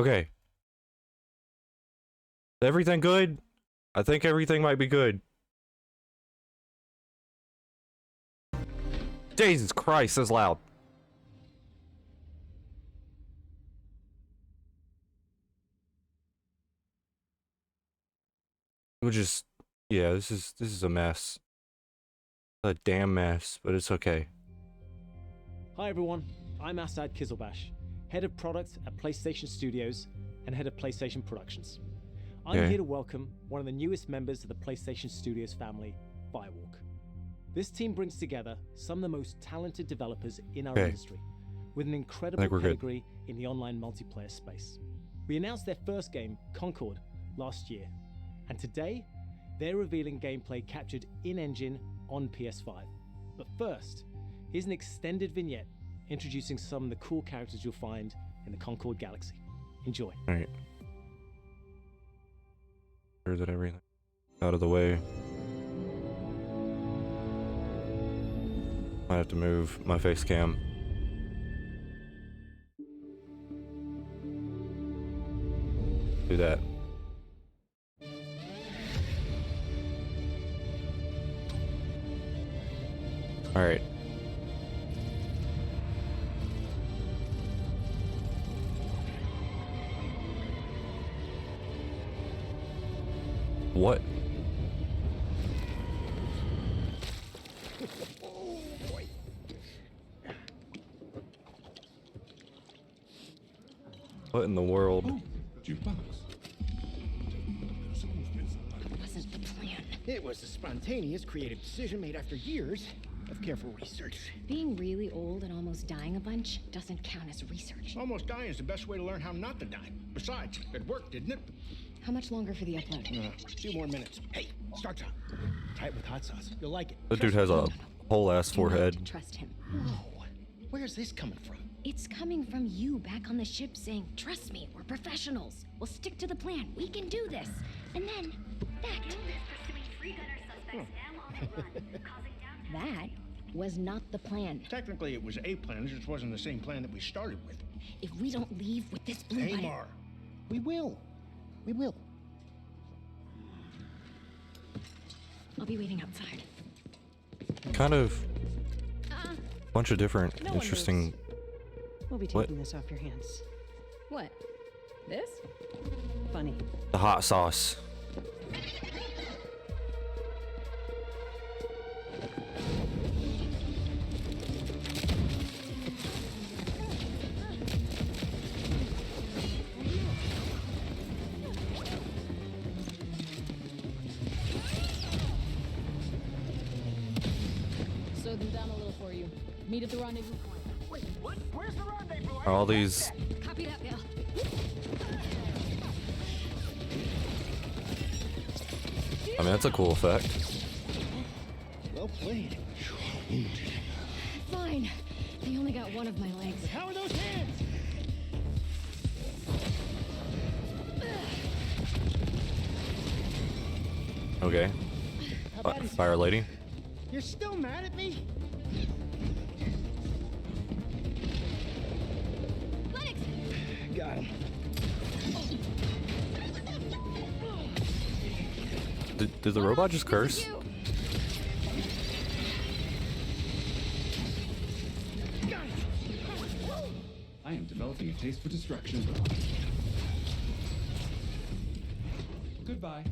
Okay. Everything good? I think everything might be good. Jesus Christ, that's loud. We'll just, yeah, this is a mess. A damn mess, but it's okay. Hi everyone, I'm Asad Kizilbash, Head of Product at PlayStation Studios and Head of PlayStation Productions. I'm here to welcome one of the newest members of the PlayStation Studios family, Firewalk. This team brings together some of the most talented developers in our industry, with an incredible pedigree in the online multiplayer space. We announced their first game, Concord, last year, and today, they're revealing gameplay captured in-engine on PS5. But first, here's an extended vignette introducing some of the cool characters you'll find in the Concord Galaxy. Enjoy. All right. Where's it everything? Out of the way. Might have to move my face cam. Do that. All right. What? What in the world? Oh, jukebox. Wasn't the plan. It was a spontaneous, creative decision made after years of careful research. Being really old and almost dying a bunch doesn't count as research. Almost dying is the best way to learn how not to die. Besides, it worked, didn't it? How much longer for the upload? 2 more minutes. Hey, start time. Try it with hot sauce. You'll like it. The dude has a whole ass forehead. Trust him. Whoa. Where's this coming from? It's coming from you back on the ship saying, trust me, we're professionals. We'll stick to the plan. We can do this. And then that. That was not the plan. Technically, it was a plan. It just wasn't the same plan that we started with. If we don't leave with this blue button... Mar, we will. We will. I'll be waiting outside. Kind of bunch of different interesting. We'll be taking this off your hands. What? This? Funny. The hot sauce. Slow them down a little for you. Meet at the rendezvous point. Wait, what? Where's the rendezvous? All these. Copy that, Bill. I mean, that's a cool effect. Well played. Fine. They only got one of my legs. How are those hands? Okay. Fire lady. You're still mad at me? Legs! Got him. Did the robot just curse? I am developing a taste for destruction. Goodbye.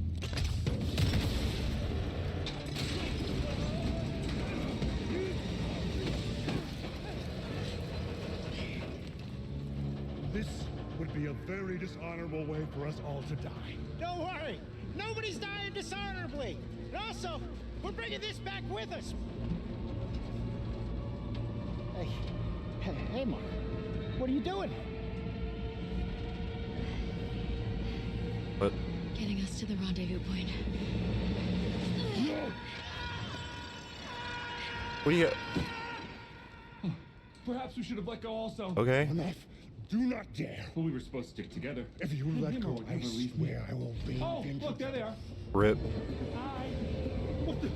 This would be a very dishonorable way for us all to die. Don't worry. Nobody's dying dishonorably. And also, we're bringing this back with us. Hey, Mark. What are you doing? What? Getting us to the rendezvous point. What do you? Perhaps we should have let go also. Okay. Enough. Do not dare. Well, we were supposed to stick together. If you let go, I swear I will rain Oh, vengeance. look, there they are. Rip. Hi. What the?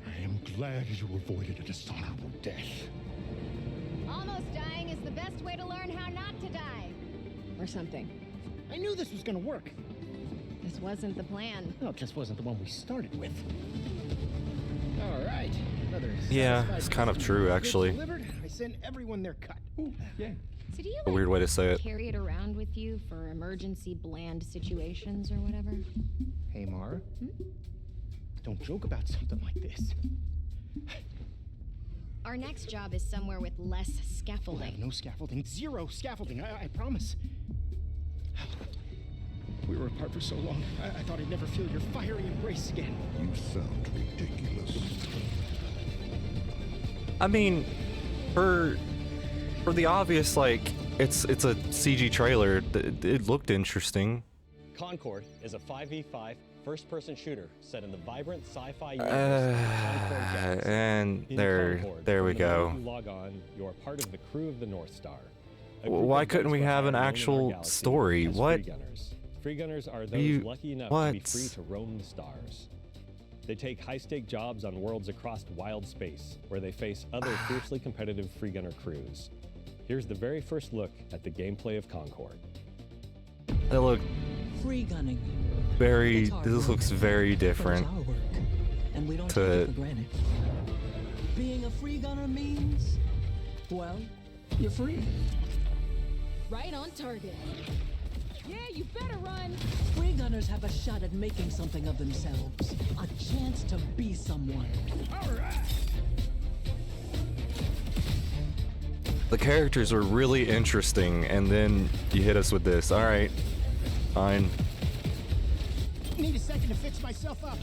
I am glad you avoided a dishonorable death. Almost dying is the best way to learn how or something. I knew this was gonna work. This wasn't the plan. No, it just wasn't the one we started with. All right. Another Yeah, satisfied it's kind of customer. true, Goods actually. Delivered. I send everyone their cut. Ooh, yeah. So do you A weird way to say it. carry it around with you for emergency bland situations or whatever? Hey, Mara. Don't joke about something like this. Our next job is somewhere with less We'll have scaffolding. no scaffolding. Zero scaffolding. I promise. We were apart for so long. I thought I'd never feel your fiery embrace again. You sound ridiculous. I mean, for the obvious, like, it's a CG trailer. It looked interesting. Concord is a 5v5 first-person shooter set in the vibrant sci-fi universe of Concord Galaxy. And In there Concord, we from the go. moment you log on, you're part of the crew of the North Star. A Well, group why of couldn't we folks have an known in our actual galaxy story? as What? Free Gunners. Free Gunners are those You- lucky enough to be what? free to roam the stars. They take high-stake jobs on worlds across wild space, where they face other fiercely competitive Free Gunner crews. Here's the very first look at the gameplay of Concord. It looked Free gunning. very. It's hard This work, looks very but it's different. our work, and we don't to- take it for granted. Being a free gunner means, well, you're free. Right on target. Yeah, you better run. Free gunners have a shot at making something of themselves, a chance to be someone. The characters were really interesting, and then you hit us with this. All right, fine. Need a second to fix myself up.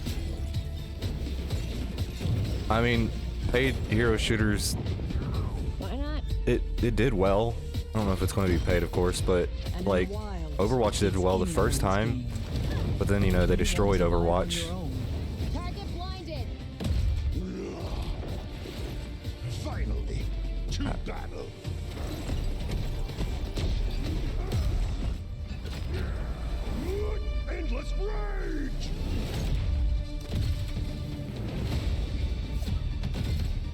I mean, paid hero shooters. Why not? It did well. I don't know if it's going to be paid, of course, but And in like the wilds, Overwatch did well the it's first time, anyone's but then, you know, they destroyed game. Overwatch. Your own. Target blinded. Finally, to battle. Endless rage!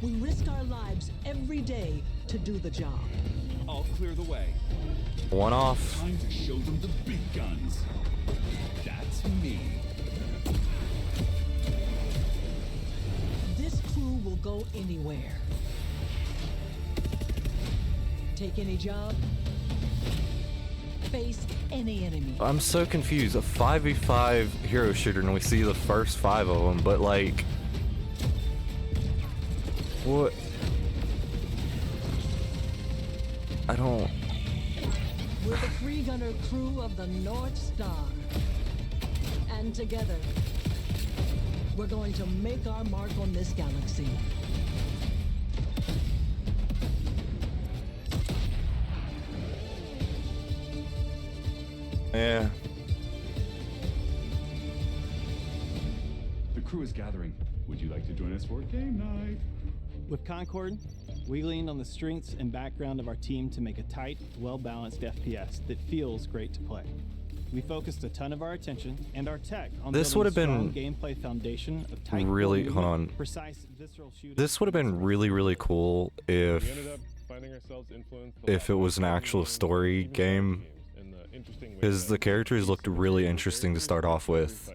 We risk our lives every day to do the job. I'll clear the way. One off. Time to show them the big guns. That's me. This crew will go anywhere. Take any job. Face any enemy. I'm so confused. A 5v5 hero shooter, and we see the first 5 of them, but like, what? I don't. We're the free gunner crew of the North Star. And together, we're going to make our mark on this galaxy. Yeah. The crew is gathering. Would you like to join us for game night? With Concord, we leaned on the strengths and background of our team to make a tight, well-balanced FPS that feels great to play. We focused a ton of our attention and our tech on This building would a have been strong gameplay foundation of tight really- core hold movement, on. precise visceral shooting. This would have been really cool if We ended up finding ourselves influenced it was an actual story game, because the characters looked really interesting to start off with.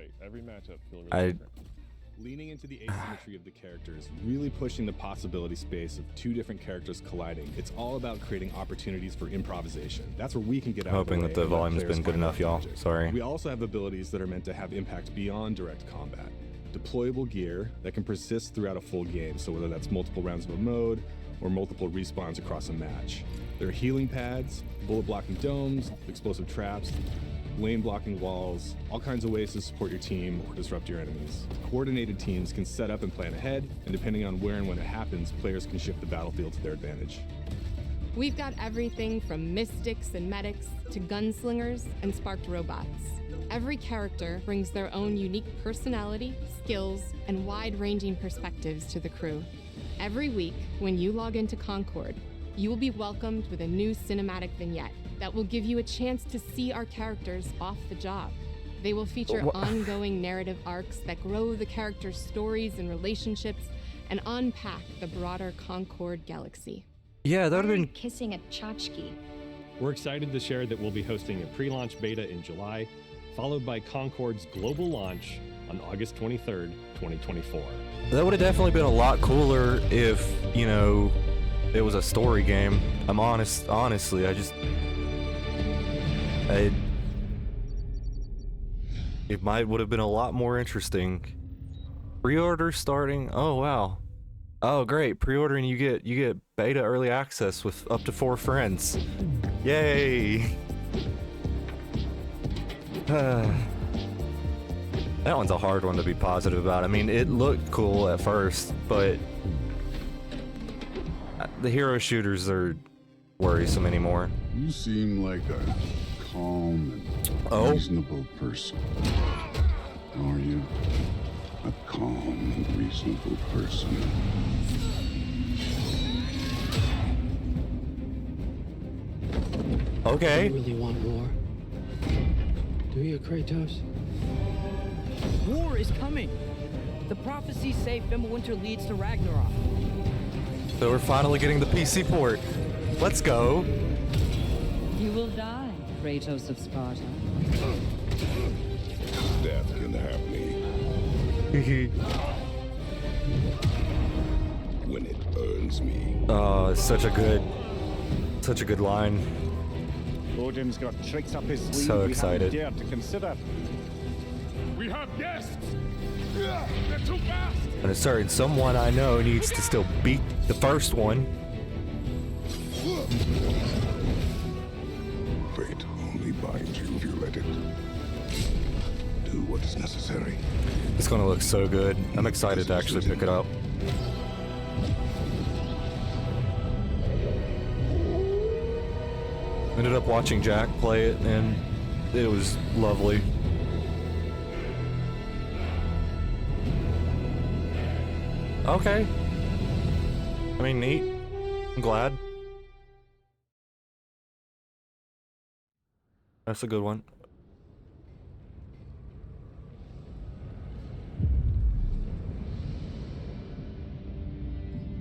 Leaning into the asymmetry of the characters, really pushing the possibility space of two different characters colliding. It's all about creating opportunities for improvisation. That's where we can get out Hoping of that the the way and let volume's players been good find enough, their y'all. magic. Sorry. We also have abilities that are meant to have impact beyond direct combat. Deployable gear that can persist throughout a full game, so whether that's multiple rounds of a mode or multiple respawns across a match. There are healing pads, bullet blocking domes, explosive traps, lane blocking walls, all kinds of ways to support your team or disrupt your enemies. Coordinated teams can set up and plan ahead, and depending on where and when it happens, players can shift the battlefield to their advantage. We've got everything from mystics and medics to gunslingers and sparked robots. Every character brings their own unique personality, skills, and wide-ranging perspectives to the crew. Every week, when you log into Concord, you will be welcomed with a new cinematic vignette that will give you a chance to see our characters off the job. They will feature ongoing narrative arcs that grow the characters' stories and relationships and unpack the broader Concord galaxy. Yeah, that would have been Kissing a tchotchke. We're excited to share that we'll be hosting a pre-launch beta in July, followed by Concord's global launch on August 23rd, 2024. That would have definitely been a lot cooler if, you know, it was a story game. I'm honestly, it would have been a lot more interesting. Pre-order starting. Oh wow. Oh great. Pre-ordering, you get beta early access with up to 4 friends. Yay. That one's a hard one to be positive about. I mean, it looked cool at first, but the hero shooters are worrisome anymore. You seem like a calm and reasonable person. Are you? A calm and reasonable person. Okay. Do you really want war? Do you, Kratos? War is coming. The prophecies say Fimbulwinter leads to Ragnarok. So we're finally getting the PC port. Let's go. You will die, Kratos of Sparta. Death can have me. When it earns me. Oh, it's such a good line. Odin's got tricks up his sleeve. So excited. We haven't dared to consider. We have guests. They're too fast. And a certain someone I know needs to still beat the first one. Fate only binds you if you let it. Do what is necessary. It's gonna look so good. I'm excited to actually pick it up. Ended up watching Jack play it, and it was lovely. Okay. I mean, neat. I'm glad. That's a good one.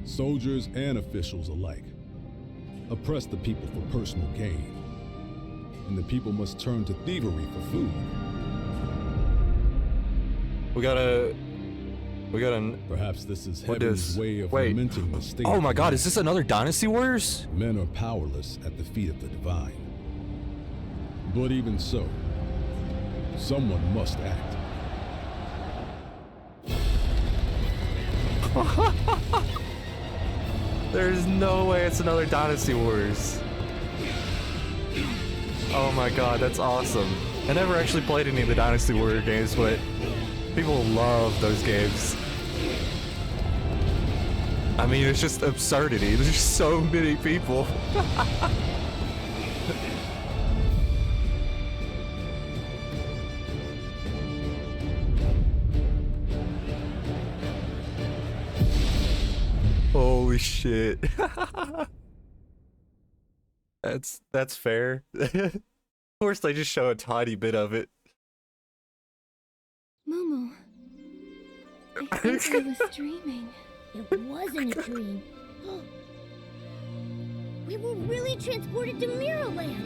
Soldiers and officials alike oppress the people for personal gain, and the people must turn to thievery for food. We got an. Perhaps this is What heaven's is- way of wait. lamenting the state. Oh of my God! man. Is this another Dynasty Warriors? Men are powerless at the feet of the divine. But even so, someone must act. There's no way it's another Dynasty Warriors. Oh my God, that's awesome. I never actually played any of the Dynasty Warrior games, but people love those games. I mean, it's just absurdity. There's just so many people. Holy shit. That's fair. Of course they just show a tiny bit of it. Momo, I think I was dreaming. It wasn't a dream. We were really transported to Mirrorland.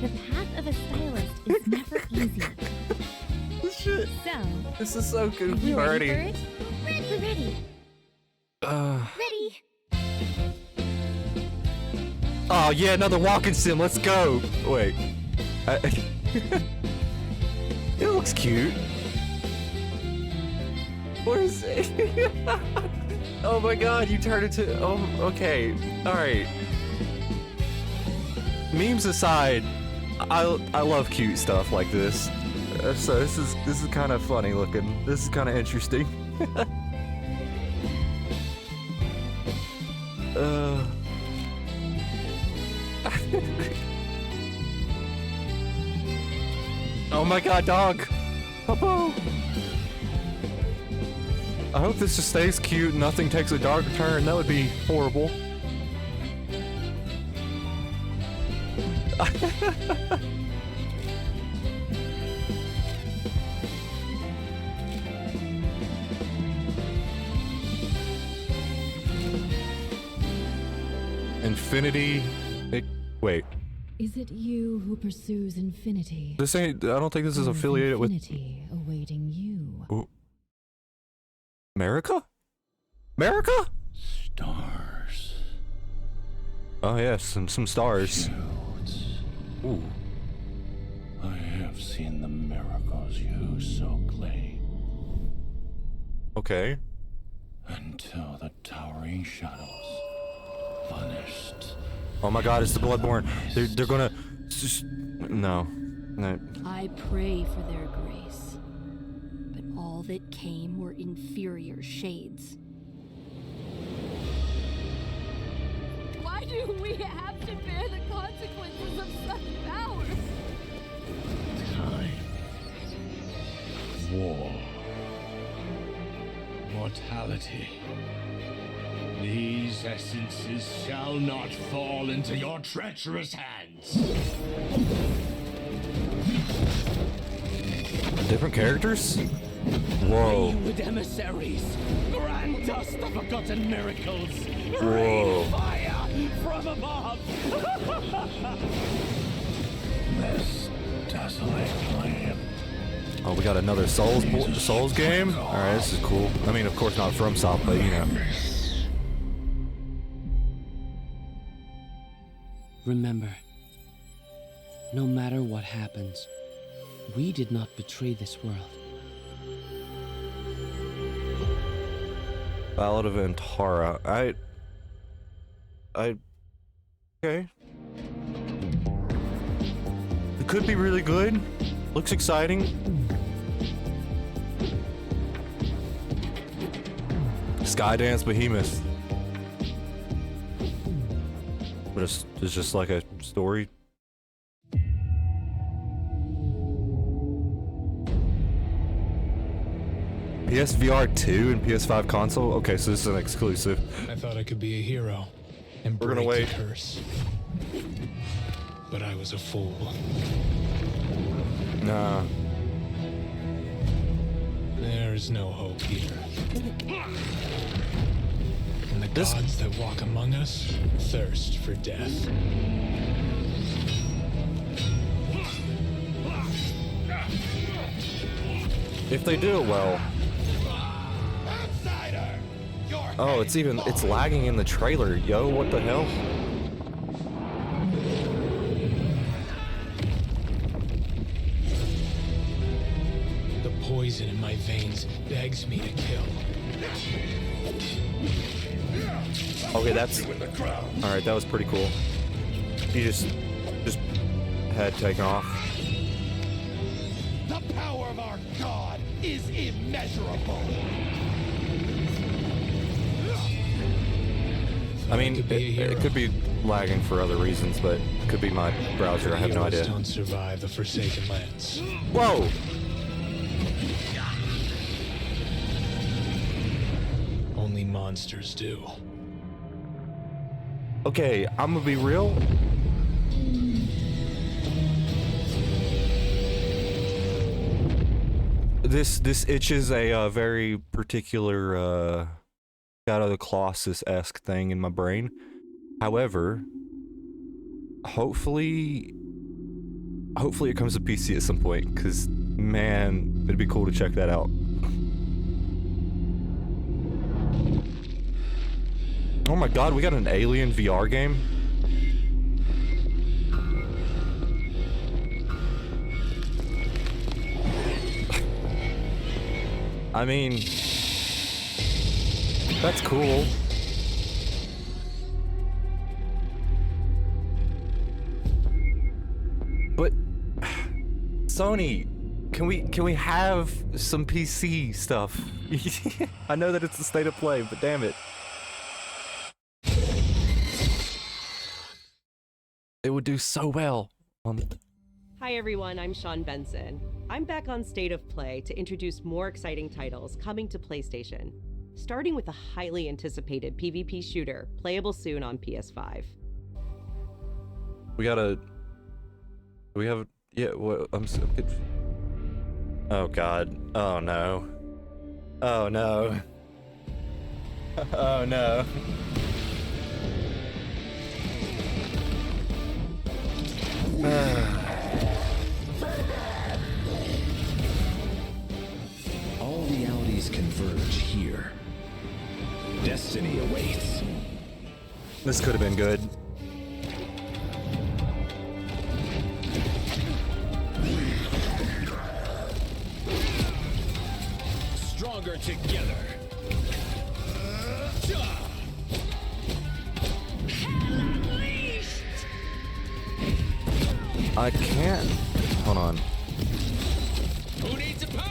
The path of a stylist is never easy. Shit. So, This is so good. you ready Already. for it? Ready. Ready. Oh yeah, another walking sim. Let's go. Wait. It looks cute. What is it? Oh my God, you turned into. Oh, okay. All right. Memes aside, I love cute stuff like this. So this is kind of funny looking. This is kind of interesting. Oh my God, dog! Popo! I hope this just stays cute and nothing takes a dark turn. That would be horrible. Infinity Wait. Is it you who pursues infinity? This ain't. I don't think this is affiliated with. Infinity awaiting you. Ooh. America? America? Stars. Oh yeah, some stars. Ooh. I have seen the miracles you so claim. Okay. Until the towering shadows vanished. Oh my God! It's the bloodborne. They're gonna. No. I pray for their grace, but all that came were inferior shades. Why do we have to bear the consequences of such power? Time. War. Mortality. These essences shall not fall into your treacherous hands. Different characters? Whoa. With emissaries, grant us the forgotten miracles. Whoa. Rain fire from above. This desolate land. Oh, we got another Souls game? Alright, this is cool. I mean, of course not FromSoft, but you know. Remember, no matter what happens, we did not betray this world. Ballad of Antara. Okay. It could be really good. Looks exciting. Skydance Behemoth. But it's just like a story. PSVR 2 and PS5 console? Okay, so this is an exclusive. I thought I could be a hero and We're gonna break wait. the curse. But I was a fool. Nah. There's no hope here. And the gods that walk among us thirst for death. If they do it well. Oh, it's lagging in the trailer, yo, what the hell? The poison in my veins begs me to kill. Okay, that's... Alright, that was pretty cool. He just head taken off. The power of our God is immeasurable. I mean, it could be lagging for other reasons, but it could be my browser, I have no Heroes idea. don't survive the Forsaken Lands. Whoa! Only monsters do. Okay, I'm gonna be real. This itches a very particular Shadow of the Colossus-esque thing in my brain. However, hopefully it comes to PC at some point, because man, it'd be cool to check that out. Oh my God, we got an Alien VR game? I mean, that's cool. But Sony, can we have some PC stuff? I know that it's a state of play, but damn it. It would do so well on... Hi everyone, I'm Sean Benson. I'm back on State of Play to introduce more exciting titles coming to PlayStation, starting with a highly anticipated PvP shooter, playable soon on PS5. We gotta... We have... Yeah, what... I'm so confused. Oh God. Oh no. Oh no. Oh no. All realities converge here. Destiny awaits. This could have been good. Stronger together. I can't. Hold on.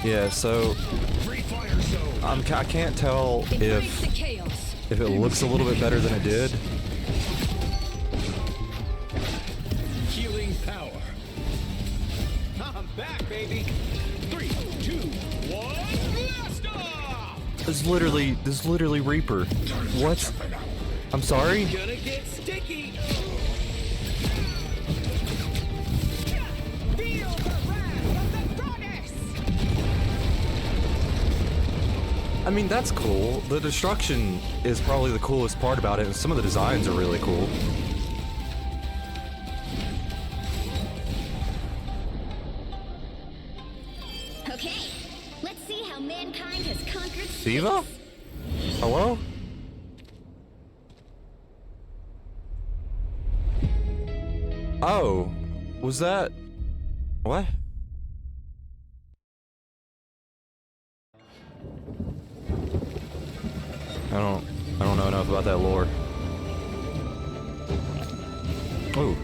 Yeah, so I can't tell if it looks a little bit better than it did. Healing power. I'm back, baby. 3, 2, 1, blast off! This is literally Reaper. What? I'm sorry? Gonna get sticky. Feel the wrath of the goddess. I mean, that's cool. The destruction is probably the coolest part about it, and some of the designs are really cool. Okay, let's see how mankind has conquered Diva? Hello? Oh, was that... What? I don't know enough about that lore. Ooh.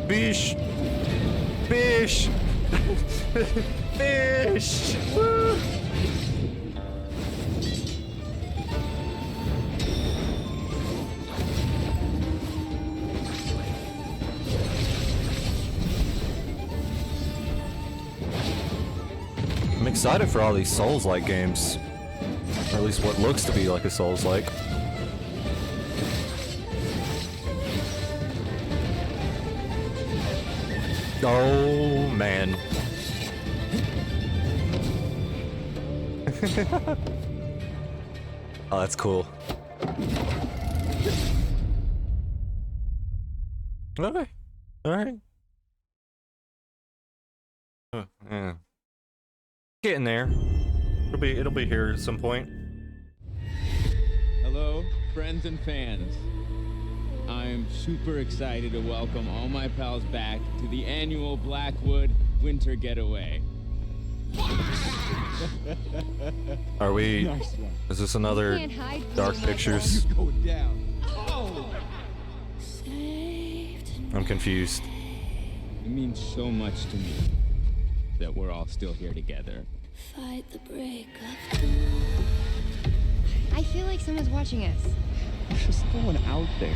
Fish! Fish! Fish! Woo! I'm excited for all these Souls-like games. Or at least what looks to be like a Souls-like. Oh, man. Oh, that's cool. Okay. Alright. Oh, yeah. Getting there. It'll be here at some point. Hello, friends and fans. I'm super excited to welcome all my pals back to the annual Blackwood Winter Getaway. Are we... Nice one. Is this another You can't hide Dark from my Pictures? boss. Go down. Oh. I'm confused. It means so much to me that we're all still here together. Fight the break of dawn. I feel like someone's watching us. There's no one out there.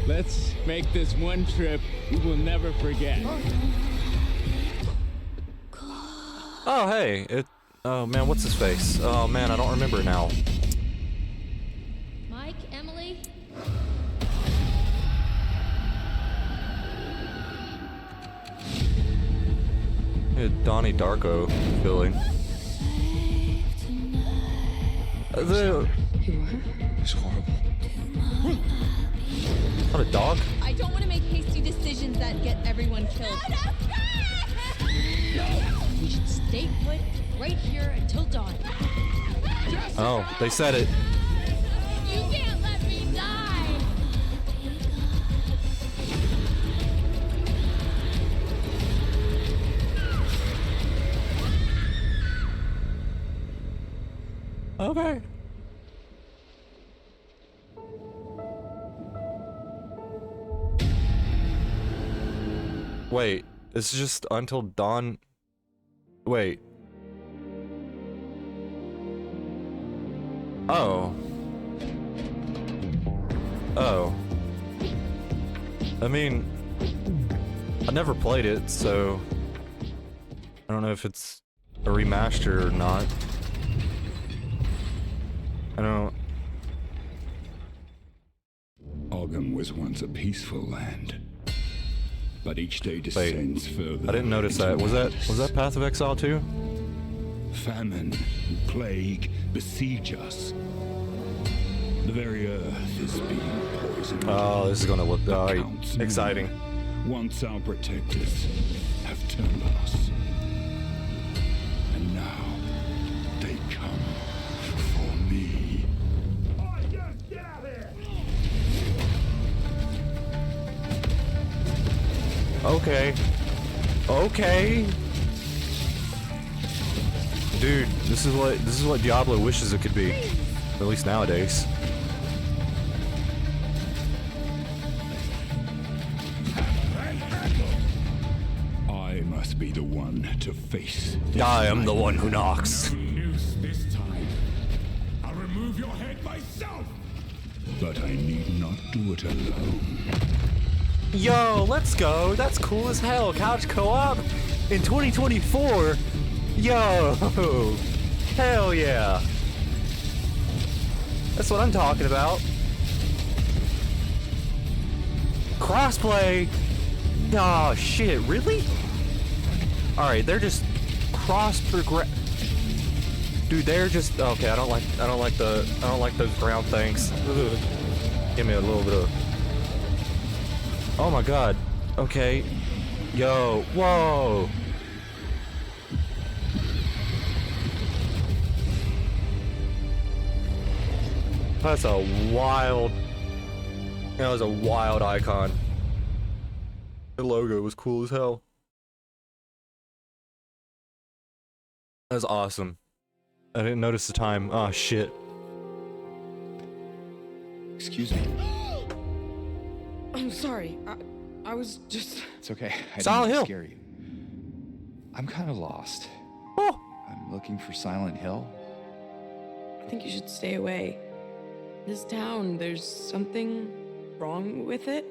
Let's make this one trip we will never forget. Oh, hey. Oh, man, what's his face? Oh, man, I don't remember now. Mike, Emily? Donnie Darko feeling. It's horrible. Not a dog? I don't want to make hasty decisions that get everyone killed. We should stay put right here until dawn. Oh, they said it. You can't let me die! Okay. Wait, it's just until dawn. Wait. Oh. Oh. I mean, I never played it, so I don't know if it's a remaster or not. I don't. Ogum was once a peaceful land, but each day descends further. I didn't notice that. Was that Path of Exile too? Famine and plague besiege us, The very earth is being poisoned. Oh, this is gonna look exciting. Once our protectors have turned on us. And now they come for me. Okay. Okay. Dude, this is what Diablo wishes it could be. At least nowadays. I must be the one to face. I am the one who knocks. Noose this time. I'll remove your head myself. But I need not do it alone. Yo, let's go. That's cool as hell. Couch co-op in 2024. Yo, hell yeah. That's what I'm talking about. Crossplay. Oh shit, really? All right, they're just cross-progress. Dude, they're just okay. I don't like those ground things. Ugh. Give me a little bit of. Oh my god. Okay. Yo. Whoa. That's a wild. That was a wild icon. The logo was cool as hell. That was awesome. I didn't notice the time. Oh shit. Excuse me. I'm sorry. I was just... It's okay. I Silent didn't Hill. scare you. I'm kind of lost. Oh. I'm looking for Silent Hill. I think you should stay away. This town, there's something wrong with it?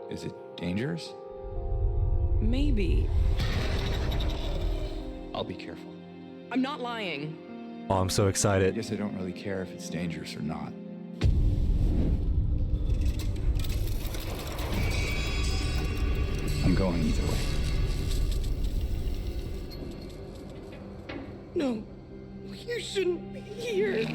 Is it dangerous? Maybe. I'll be careful. I'm not lying. Oh, I'm so I excited. guess I don't really care if it's dangerous or not. I'm going either way. No, you shouldn't be here.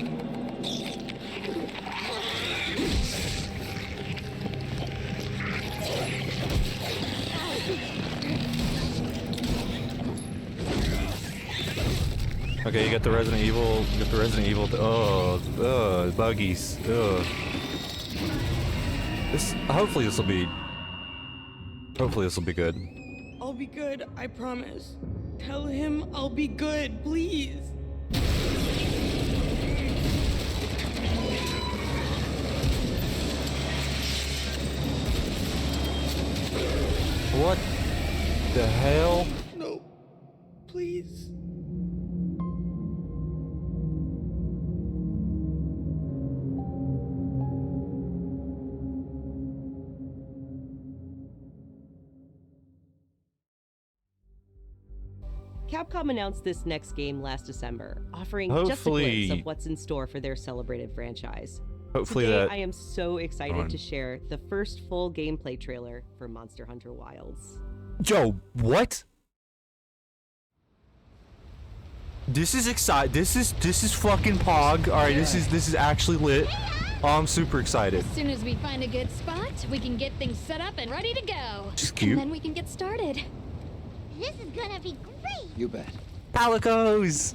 Okay, you got the Resident Evil. You got the Resident Evil. Oh, buggies. This. Hopefully this will be. Hopefully this will be good. I'll be good, I promise. Tell him I'll be good, please. What the hell? No, please. Capcom announced this next game last December, offering just a Hopefully- glimpse of what's in store for their celebrated franchise. Hopefully Today, that. I am so excited to share the first full gameplay trailer for Monster Hunter Wilds. Yo, what? This is exciting. This is fucking pog. All right, this is actually lit. Oh, I'm super excited. As soon as we find a good spot, we can get things set up and ready to go. Just cute. And then we can get started. This is gonna be great. You bet. Palicos.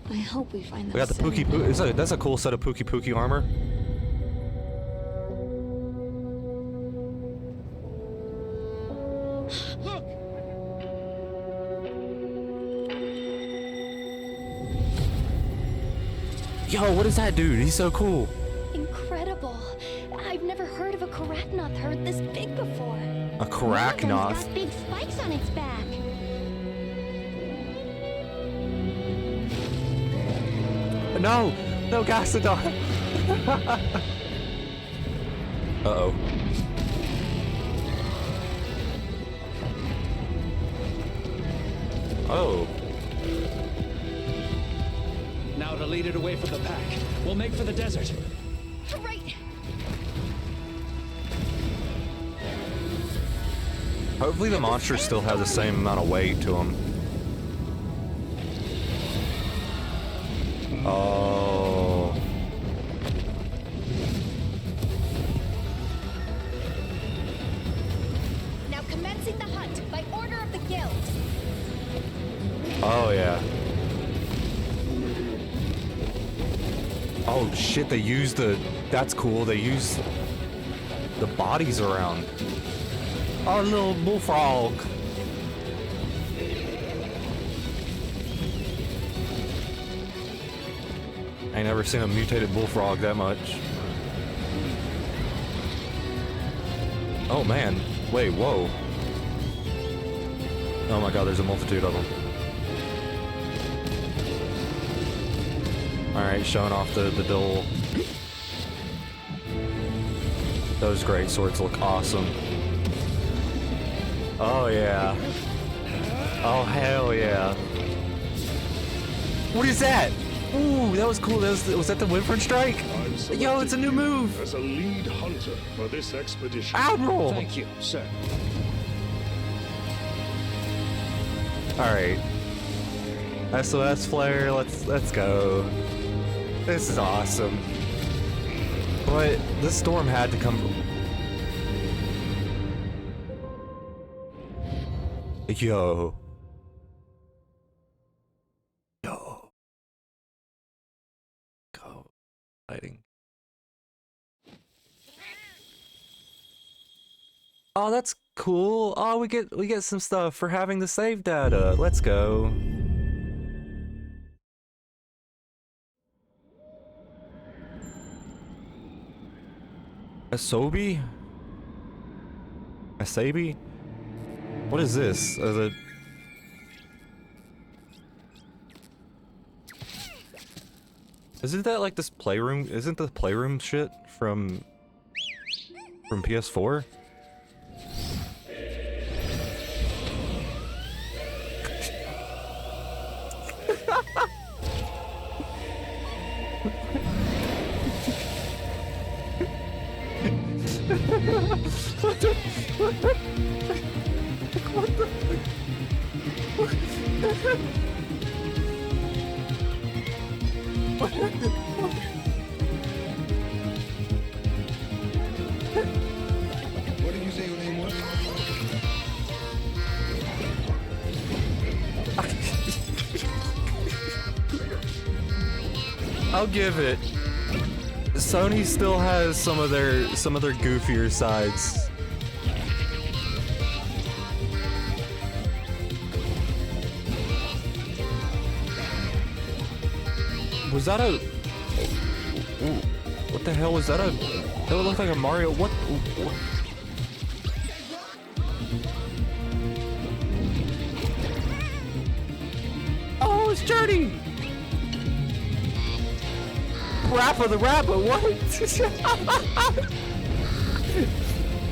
I hope we find them. We got the soon. Pookie Poo. That's a cool set of Pookie armor. Look! Yo, what is that dude? He's so cool. Incredible. I've never heard of a Karachnoth herd this big before. A Karachnoth. It's got big spikes on its back. No, no, Gastrodon. Uh-oh. Oh. Now to lead it away from the pack. We'll make for the desert. Right. Hopefully the monster still has the same amount of weight to him. Oh. Oh shit, they use the... That's cool, they use the bodies around. Our little bullfrog. I ain't never seen a mutated bullfrog that much. Oh man, wait, whoa. Oh my god, there's a multitude of them. Alright, showing off the duel. Those great swords look awesome. Oh yeah. Oh hell yeah. What is that? Ooh, that was cool. Was that the Winfred strike? Yo, it's a new move. As a lead hunter for this expedition. Admiral. Thank you, sir. All right. SOS flare. Let's go. This is awesome. But this storm had to come. Yo. Yo. Go. Fighting. Oh, that's cool. Oh, we get some stuff for having the save data. Let's go. Asobi? Asabi? What is this? Isn't that like this playroom? Isn't the playroom shit from PS4? What the? What did you say your name was? I'll give it. Sony still has some of their goofier sides. Was that a... Ooh, what the hell was that a... That would look like a Mario... What? Oh, it's Journey! Rapper the rapper, what?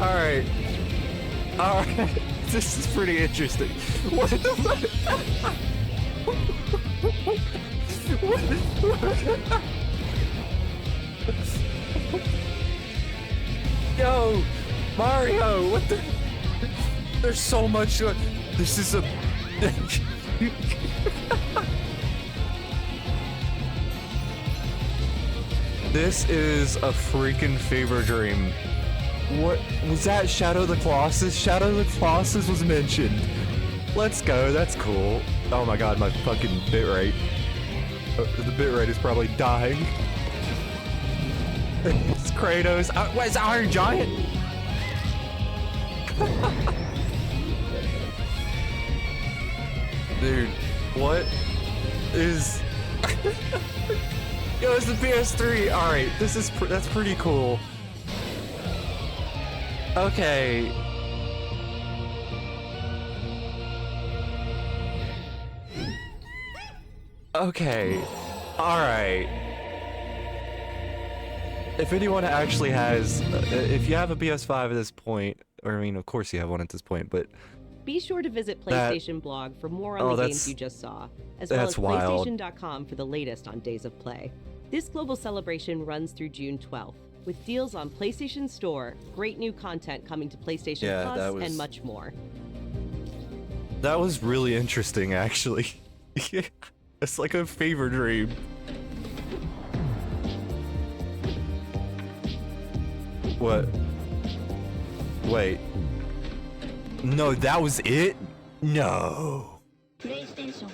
Alright. Alright. This is pretty interesting. What the fuck? Yo, Mario, what the? There's so much. This is a. This is a freaking fever dream. What was that? Shadow of the Colossus? Shadow of the Colossus was mentioned. Let's go. That's cool. Oh my god, my fucking bitrate. The bitrate is probably dying. It's Kratos. What is that, Iron Giant? Dude, what is? Yo, it's the PS3. All right, that's pretty cool. Okay. Okay. All right. If anyone actually has, if you have a PS5 at this point, or I mean, of course you have one at this point, but be sure to visit PlayStation blog for more on the games you just saw, as well as PlayStation.com for the latest on Days of Play. This global celebration runs through June 12th, with deals on PlayStation Store, great new content coming to PlayStation Plus, and much more. That was really interesting, actually. It's like a fever dream. What? Wait. No, that was it? No. PlayStation.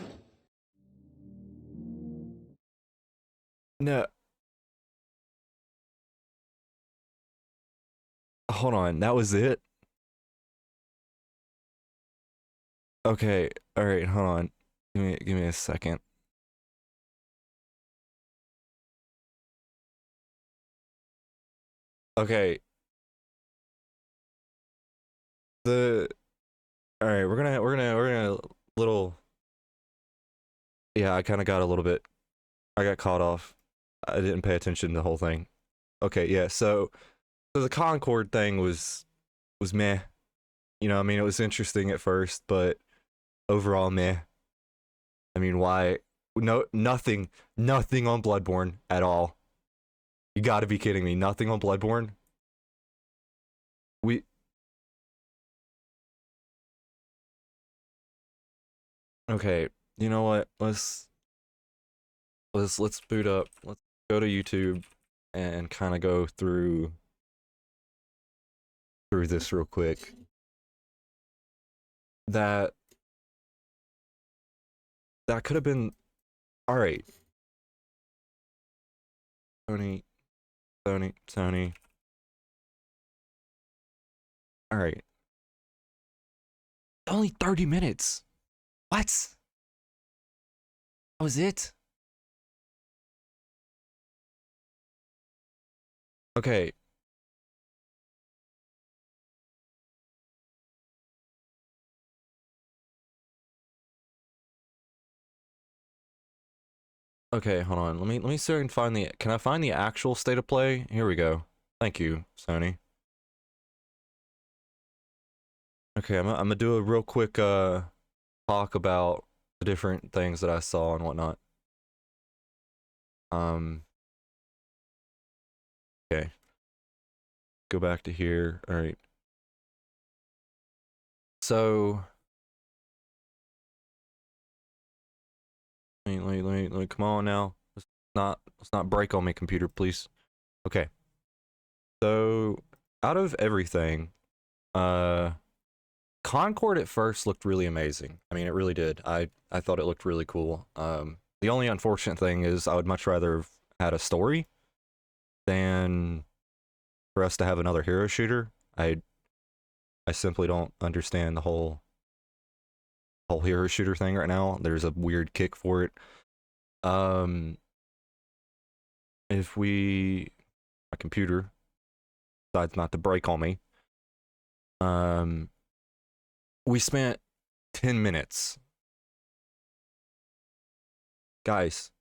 No. hold on, that was it? Okay, all right, hold on. Give me a second. Okay. All right, we're gonna little. Yeah, I kind of got a little bit. I got caught off. I didn't pay attention to the whole thing. Okay, yeah. So the Concord thing was meh. You know, I mean, it was interesting at first, but overall meh. I mean, why? No, nothing on Bloodborne at all. You got to be kidding me. Nothing on Bloodborne. We Okay, you know what? Let's boot up. Let's go to YouTube and kind of go through this real quick. That could have been all right. Sony. All right. Only 30 minutes. What? That was it? Okay. Okay, hold on. Let me see if I can find the. Can I find the actual state of play? Here we go. Thank you, Sony. Okay, I'm gonna do a real quick talk about the different things that I saw and whatnot. Okay. Go back to here. All right. So let me come on now. Let's not break on me, computer, please. Okay. So out of everything, Concord at first looked really amazing. I mean, it really did. I thought it looked really cool. The only unfortunate thing is I would much rather have had a story than for us to have another hero shooter. I simply don't understand the whole hero shooter thing right now. There's a weird kick for it. If my computer decides not to break on me, we spent 10 minutes. Guys,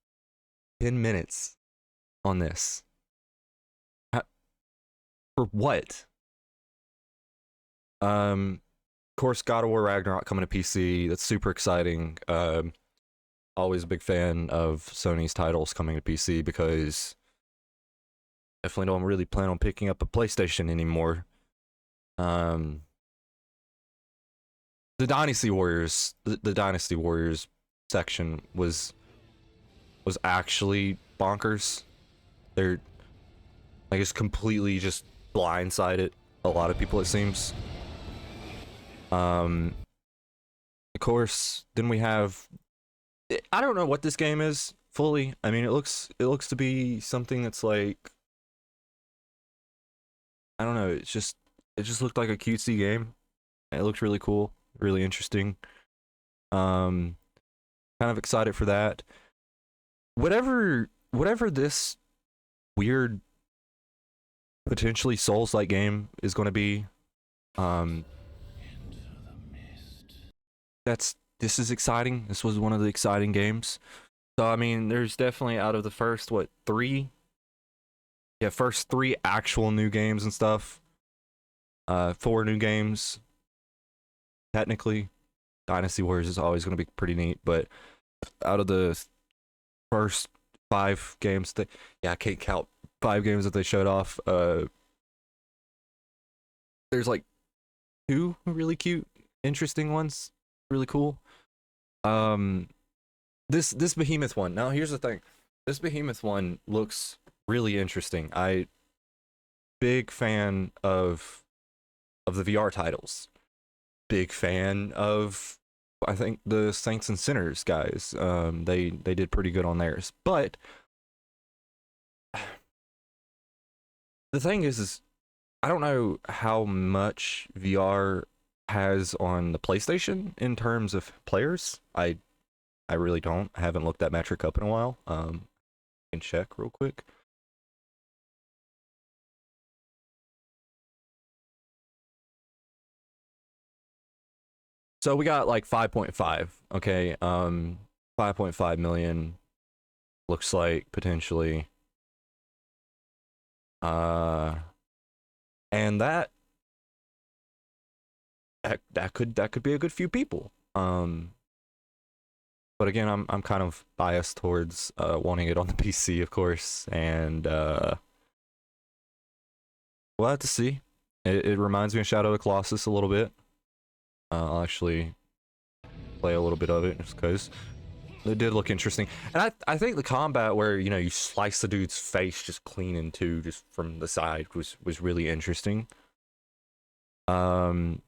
10 minutes on this. For what? Of course, God of War Ragnarok coming to PC. That's super exciting. Always a big fan of Sony's titles coming to PC because definitely don't really plan on picking up a PlayStation anymore. The Dynasty Warriors, the Dynasty Warriors section was actually bonkers. They're like it's completely just blindsided a lot of people, it seems. Of course, then we have. I don't know what this game is fully. I mean, it looks to be something that's like. I don't know. It just looked like a cutesy game. It looked really cool, really interesting. Kind of excited for that. Whatever this weird, potentially Souls-like game is going to be, this is exciting. This was one of the exciting games. So I mean, there's definitely out of the first first 3 actual new games and stuff. 4 new games. Technically, Dynasty Warriors is always going to be pretty neat, but out of the first 5 games I can't count 5 games that they showed off. There's like 2 really cute, interesting ones, really cool. This Behemoth one. Now here's the thing. This Behemoth one looks really interesting. Big fan of the VR titles. Big fan of I think the Saints and Sinners guys. They did pretty good on theirs. But the thing is I don't know how much VR has on the PlayStation in terms of players. I really don't. I haven't looked that metric up in a while. I can check real quick. So we got like 5.5. Okay, 5.5 million looks like potentially. And that could be a good few people. But again, I'm kind of biased towards wanting it on the PC, of course, and we'll have to see. It reminds me of Shadow of the Colossus a little bit. I'll actually play a little bit of it just because it did look interesting. And I think the combat where, you know, you slice the dude's face just clean in two just from the side was really interesting. Alien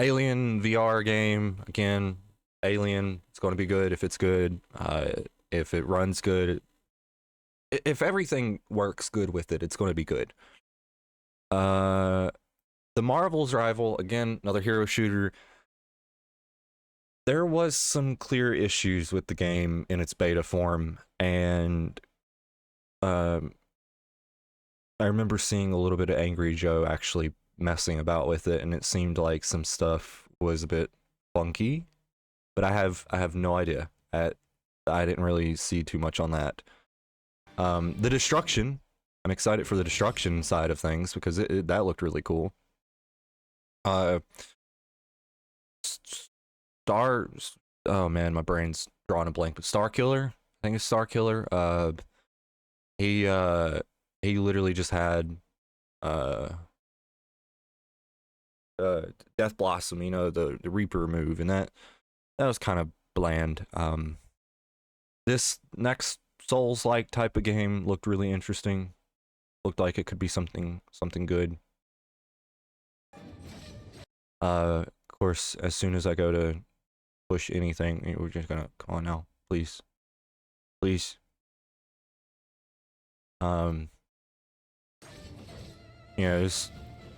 VR game, again, Alien, it's going to be good if it's good. If it runs good, if everything works good with it, it's going to be good. The Marvel's Rival, again, another hero shooter. There was some clear issues with the game in its beta form, and I remember seeing a little bit of Angry Joe actually messing about with it, and it seemed like some stuff was a bit funky, but I have no idea. I didn't really see too much on that. The Destruction, I'm excited for the Destruction side of things because that looked really cool. Oh man, my brain's drawing a blank, but Star Killer, I think it's Star Killer. He literally just had Death Blossom, you know, the Reaper move, and that was kind of bland. This next Souls-like type of game looked really interesting. Looked like it could be something good. Of course, as soon as I go to push anything, we're just gonna, come on now, please. You know,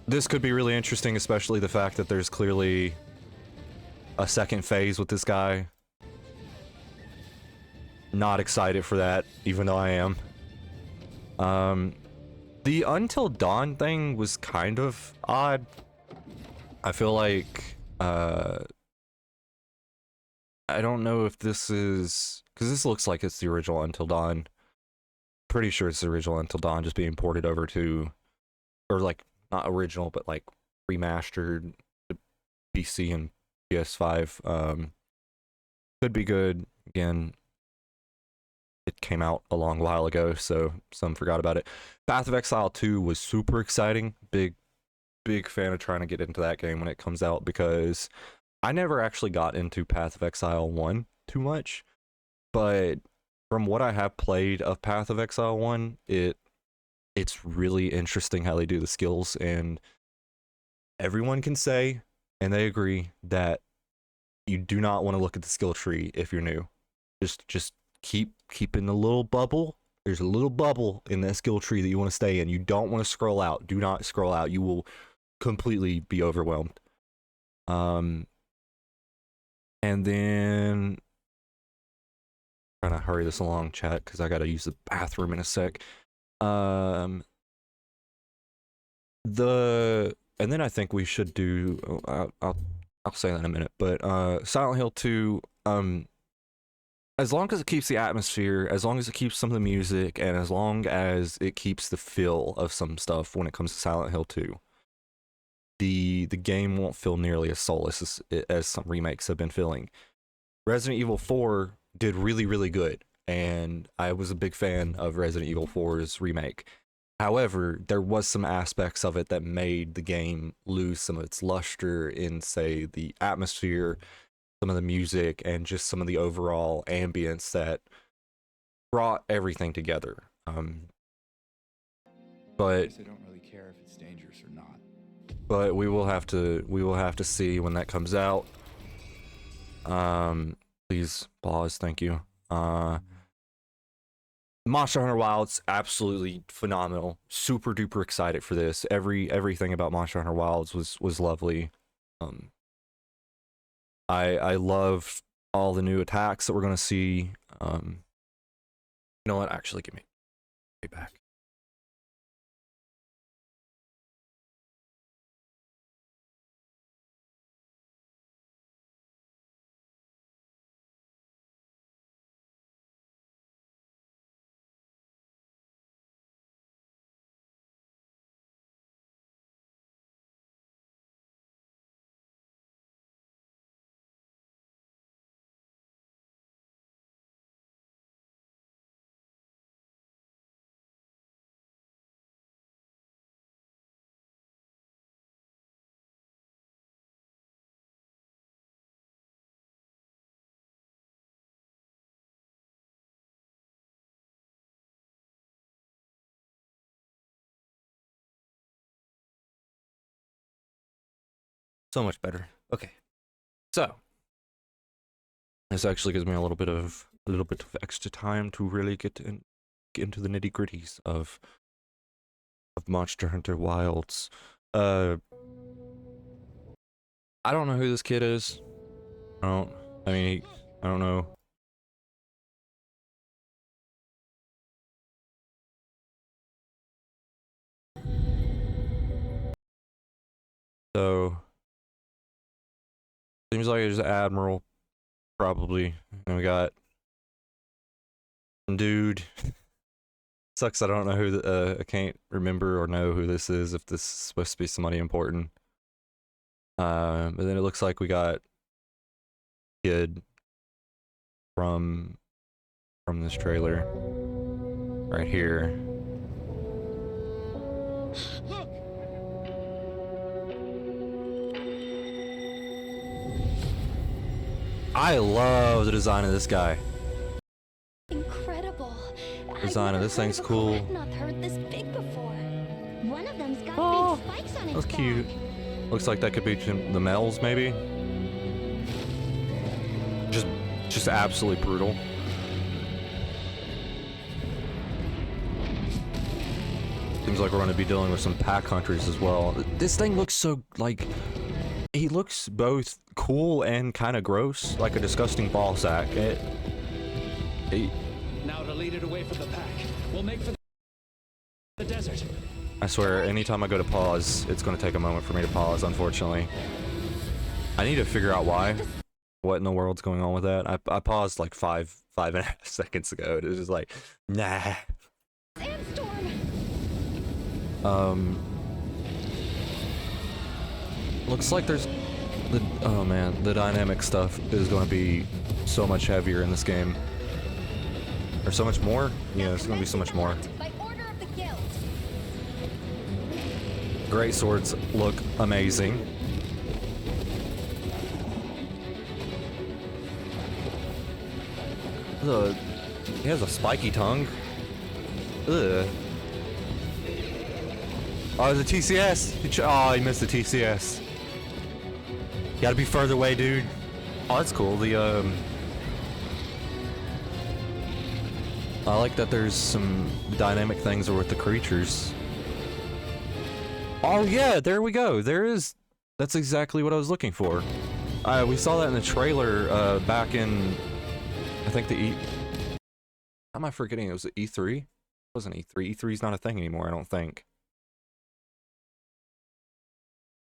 this could be really interesting, especially the fact that there's clearly a second phase with this guy. Not excited for that, even though I am. The Until Dawn thing was kind of odd. I feel like, I don't know if this is, because this looks like it's the original Until Dawn. Pretty sure it's the original Until Dawn just being ported over to, or like, not original, but like remastered to PC and PS5. Could be good. Again, it came out a long while ago, so some forgot about it. Path of Exile 2 was super exciting. Big fan of trying to get into that game when it comes out, because I never actually got into Path of Exile 1 too much, but from what I have played of Path of Exile 1, it's really interesting how they do the skills, and everyone can say, and they agree, that you do not want to look at the skill tree if you're new. Just keep in the little bubble. There's a little bubble in that skill tree that you want to stay in. You don't want to scroll out. Do not scroll out. You will completely be overwhelmed. And then trying to hurry this along, chat, because I gotta use the bathroom in a sec. And then I think we should do, I'll say that in a minute, but Silent Hill 2, as long as it keeps the atmosphere, as long as it keeps some of the music, and as long as it keeps the feel of some stuff when it comes to Silent Hill 2, the game won't feel nearly as soulless as some remakes have been feeling. Resident Evil 4 did really good, and I was a big fan of Resident Evil 4's remake. However, there was some aspects of it that made the game lose some of its luster in, say, the atmosphere, some of the music, and just some of the overall ambience that brought everything together. But I don't really care if it's dangerous or not. But we will have to see when that comes out. Please pause, thank you. Monster Hunter Wilds, absolutely phenomenal. Super duper excited for this. Everything about Monster Hunter Wilds was lovely. I love all the new attacks that we're gonna see. You know what? Actually, give me back. So much better. Okay, so this actually gives me a little bit of extra time to really get into the nitty gritties of Monster Hunter Wilds. I don't know who this kid is. I don't know. So seems like it's Admiral, probably. And we got some dude. Sucks I don't know who I can't remember or know who this is, if this is supposed to be somebody important. But then it looks like we got kid from this trailer right here. I love the design of this guy. Incredible. Design of this thing's cool. I've not heard this big before. One of them's got big spikes on its That's cute. Looks like that could be the males, maybe. Just absolutely brutal. Seems like we're going to be dealing with some pack hunters as well. This thing looks so, like, he looks both cool and kind of gross, like a disgusting ball sack. Now to lead it away from the pack. We'll make for the desert. I swear, anytime I go to pause, it's going to take a moment for me to pause, unfortunately. I need to figure out why. What in the world's going on with that? I paused like five and a half seconds ago. It was just like, nah. Looks like there's oh man, the dynamic stuff is going to be so much heavier in this game. Or so much more? Yeah, it's going to be so much more. Great swords look amazing. He has a spiky tongue. Ugh. Oh, it's a TCS. Oh, he missed the TCS. Gotta be further away, dude. Oh, that's cool. I like that there's some dynamic things with the creatures. Oh yeah, there we go. There is. That's exactly what I was looking for. We saw that in the trailer back in, I think the how am I forgetting? It was the E3? It wasn't E3. E3's not a thing anymore, I don't think.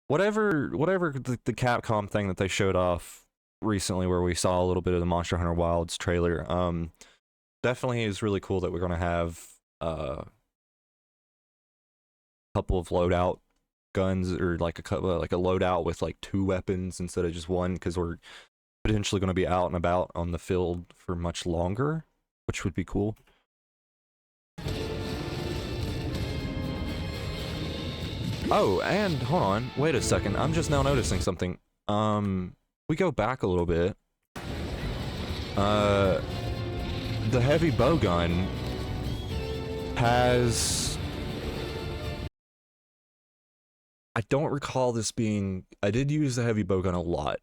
Whatever the Capcom thing that they showed off recently, where we saw a little bit of the Monster Hunter Wilds trailer, definitely is really cool that we're gonna have a couple of loadout guns, or like a loadout with like 2 weapons instead of just one, because we're potentially going to be out and about on the field for much longer, which would be cool. Oh, and hold on, wait a second, I'm just now noticing something. We go back a little bit. The heavy bowgun has, I don't recall this being, I did use the heavy bowgun a lot,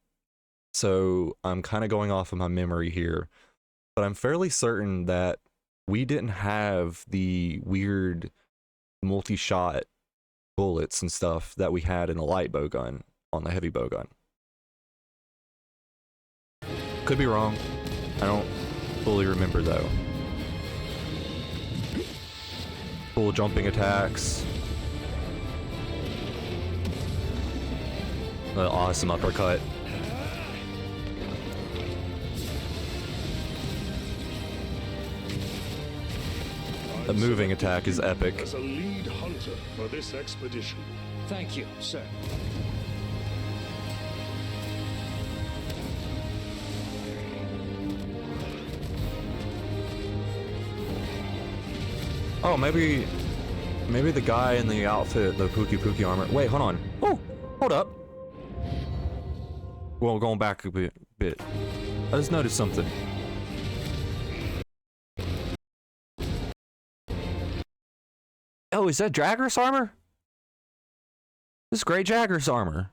so I'm kind of going off of my memory here, but I'm fairly certain that we didn't have the weird multi-shot bullets and stuff that we had in a light bow gun on the heavy bow gun. Could be wrong. I don't fully remember though. Cool jumping attacks. Awesome uppercut. The moving attack is epic. As a lead hunter for this expedition. Thank you, sir. Oh, maybe the guy in the outfit, the Pookie armor. Wait, hold on. Oh, hold up. Well, going back a bit. I just noticed something. Oh, is that Jagger's armor? This is great Jagger's armor.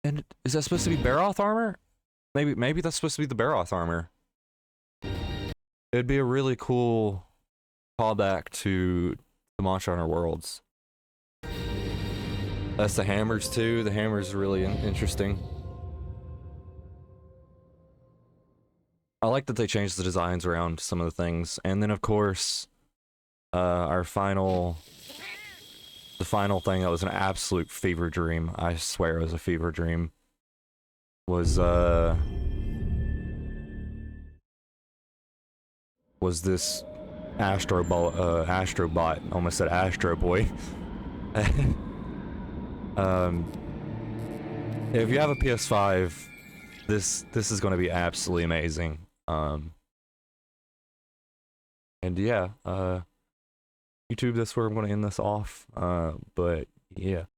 And is that supposed to be Baroth armor? Maybe that's supposed to be the Baroth armor. It'd be a really cool callback to the Monster Hunter Worlds. That's the hammers too. The hammers are really interesting. I like that they changed the designs around some of the things. And then of course, the final thing that was an absolute fever dream, I swear it was a fever dream, was this Astrobot. Almost said Astro Boy. If you have a PS5, this is going to be absolutely amazing. And yeah, YouTube, that's where I'm going to end this off. But yeah.